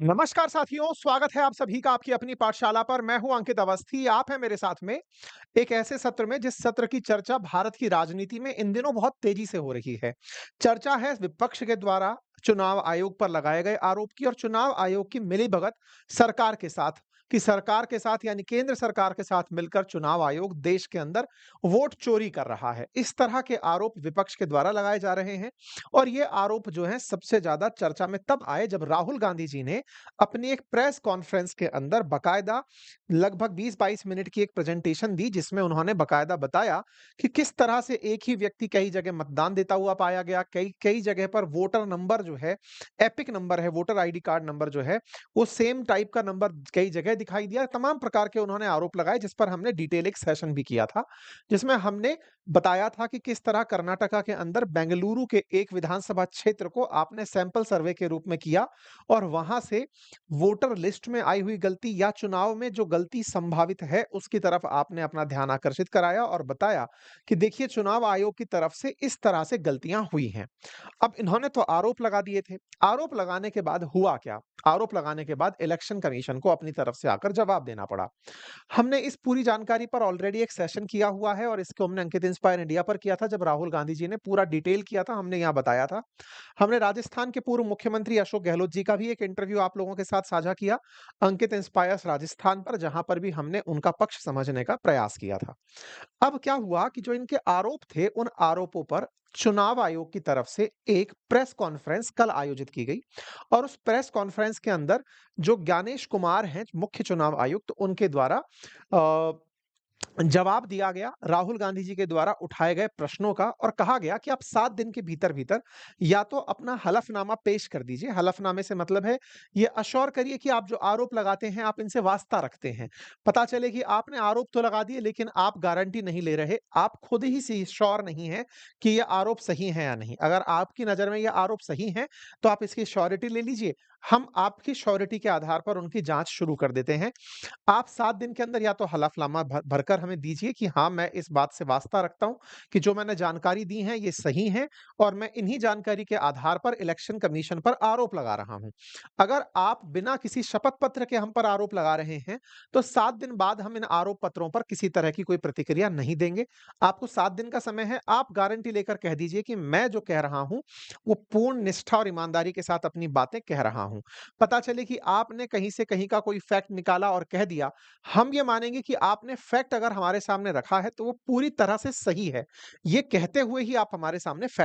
नमस्कार साथियों, स्वागत है आप सभी का आपकी अपनी पाठशाला पर। मैं हूं अंकित अवस्थी, आप हैं मेरे साथ में एक ऐसे सत्र में जिस सत्र की चर्चा भारत की राजनीति में इन दिनों बहुत तेजी से हो रही है। चर्चा है विपक्ष के द्वारा चुनाव आयोग पर लगाए गए आरोप की और चुनाव आयोग की मिलीभगत सरकार के साथ कि सरकार के साथ यानी केंद्र सरकार के साथ मिलकर चुनाव आयोग देश के अंदर वोट चोरी कर रहा है। इस तरह के आरोप विपक्ष के द्वारा लगाए जा रहे हैं और ये आरोप जो है सबसे ज्यादा चर्चा में तब आए जब राहुल गांधी जी ने अपनी एक प्रेस कॉन्फ्रेंस के अंदर बकायदा लगभग 20-22 मिनट की एक प्रेजेंटेशन दी, जिसमें उन्होंने बकायदा बताया कि किस तरह से एक ही व्यक्ति कई जगह मतदान देता हुआ पाया गया। कई कई जगह पर वोटर नंबर जो है, एपिक नंबर है, वोटर आईडी कार्ड नंबर जो है, वो सेम टाइप का नंबर कई जगह दिखाई दिया। तमाम प्रकार के उन्होंने आरोप लगाए, जिस पर हमने डिटेल एक सेशन भी किया था, जिसमें हमने बताया था कि किस तरह कर्नाटका के अंदर बेंगलुरु के एक विधानसभा क्षेत्र को आपने सैंपल सर्वे के रूप में किया और वहां से वोटर लिस्ट में आई हुई गलती या चुनाव में जो गलती संभावित है उसकी तरफ आपने अपना ध्यान आकर्षित कराया और बताया कि देखिए चुनाव आयोग की तरफ से इस तरह से गलतियां हुई हैं। अब इन्होंने तो आरोप लगा दिए थे। आरोप लगाने के बाद हुआ क्या? आरोप लगाने के बाद इलेक्शन कमीशन को अपनी तरफ से आकर जवाब देना पड़ा। हमने इस पूरी जानकारी पर ऑलरेडी एक सेशन किया हुआ है और इसको हमने अंकित इंस्पायर इंडिया पर किया था जब राहुल गांधी जी ने पूरा डिटेल किया था, हमने यहाँ बताया था। हमने राजस्थान के पूर्व मुख्यमंत्री अशोक गहलोत जी का भी एक इंटरव्यू आप लोगों के साथ साझा किया, अंकित इंस्पायर्स राजस्थान पर, जहां पर भी हमने उनका पक्ष समझने का प्रयास किया था। अब क्या हुआ कि जो इनके आरोप थे, उन आरोपों पर चुनाव आयोग की तरफ से एक प्रेस कॉन्फ्रेंस कल आयोजित की गई और उस प्रेस कॉन्फ्रेंस के अंदर जो ज्ञानेश कुमार हैं, मुख्य चुनाव आयुक्त, उनके द्वारा अ, जवाब दिया गया राहुल गांधी जी के द्वारा उठाए गए प्रश्नों का और कहा गया कि आप 7 दिन के भीतर-भीतर या तो अपना हलफनामा पेश कर दीजिए। हलफनामे से मतलब है ये अश्योर करिए कि आप जो आरोप लगाते हैं आप इनसे वास्ता रखते हैं। पता चले कि आपने आरोप तो लगा दिए लेकिन आप गारंटी नहीं ले रहे। आप खुद ही से श्योर नहीं हैं कि ये आरोप सही है या नहीं। अगर आपकी नज़र में ये आरोप सही हैं तो आप इसकी श्योरिटी ले लीजिए। हम आपकी श्योरिटी के आधार पर उनकी जाँच शुरू कर देते हैं। आप 7 दिन के अंदर या तो हलफनामा भरकर हमें दीजिए कि हाँ, मैं इस बात से वास्ता रखता हूँ कि जो मैंने जानकारी दी है ये सही है और मैं इन्हीं जानकारी के आधार पर इलेक्शन कमीशन पर आरोप लगा रहा हूँ। अगर आप बिना किसी शपथ पत्र के हम पर आरोप लगा रहे हैं, तो 7 दिन बाद हम इन आरोप पत्रों पर किसी तरह की कोई प्रतिक्रिया नहीं देंगे। आपको 7 दिन का समय है, आप गारंटी लेकर कह दीजिए कि मैं जो कह रहा हूँ, वो पूर्ण निष्ठा और ईमानदारी के साथ अपनी बातें कह रहा हूँ। पता चले कि आपने कहीं से कहीं का कोई फैक्ट निकाला और कह दिया, हम ये मानेंगे कि आपने फैक्ट अगर हमारे सामने रखा है तो वो पूरी तरह से सही है। ये कहते हुए ही आप हमारे सामने फैक्ट